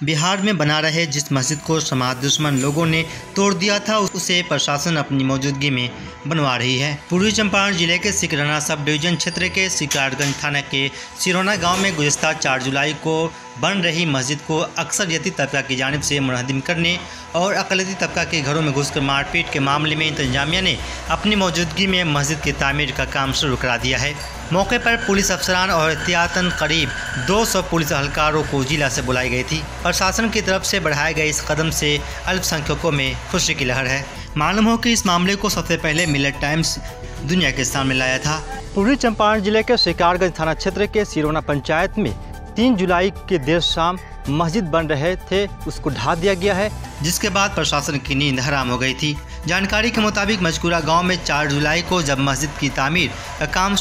बिहार में बना रहे जिस मस्जिद को समाज दुश्मन लोगों ने तोड़ दिया था, उसे प्रशासन अपनी मौजूदगी में बनवा रही है। पूर्वी चंपारण जिले के सिकरना सब डिवीजन क्षेत्र के शिकारगंज थाना के सिरोना गांव में गुज़िश्ता 4 जुलाई को बन रही मस्जिद को अक्सरियती तबका की जानिब से मुनहदिम करने और अक़लियती तबका के घरों में घुसकर मारपीट के मामले में इंतजामिया ने अपनी मौजूदगी में मस्जिद की तामीर का काम शुरू करा दिया है। मौके पर पुलिस अफसरान और एहतियातन करीब 200 पुलिस एहलकारों को जिला से बुलाई गई थी। प्रशासन की तरफ से बढ़ाए गए इस कदम से अल्पसंख्यकों में खुशी की लहर है। मालूम हो कि इस मामले को सबसे पहले मिलेट टाइम्स दुनिया के सामने लाया था। पूर्वी चंपारण जिले के शिकारगंज थाना क्षेत्र के सिरोना पंचायत में 3 जुलाई के देर शाम मस्जिद बन रहे थे, उसको ढा दिया गया है, जिसके बाद प्रशासन की नींद हराम हो गई थी। जानकारी के मुताबिक मजकूरा गांव में 4 जुलाई को जब मस्जिद की तामीर का काम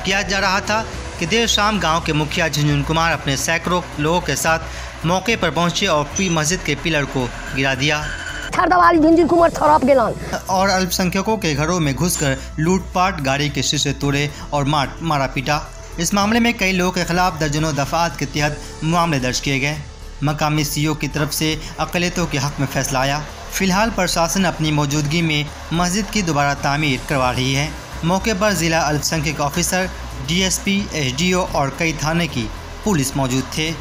किया जा रहा था कि देर शाम गांव के मुखिया झुनझुन कुमार अपने सैकड़ों लोगों के साथ मौके पर पहुंचे और मस्जिद के पिलर को गिरा दिया और अल्पसंख्यकों के घरों में घुसकर लूटपाट, गाड़ी के शीशे तोड़े और मारा पीटा। इस मामले में कई लोगों के खिलाफ दर्जनों दफात के तहत मामले दर्ज किए गए। मकामी सीओ की तरफ से अक़लियतों के हक़ में फैसला आया। फिलहाल प्रशासन अपनी मौजूदगी में मस्जिद की दोबारा तामीर करवा रही है। मौके पर जिला अल्पसंख्यक ऑफिसर, डीएसपी, एसडीओ और कई थाने की पुलिस मौजूद थे।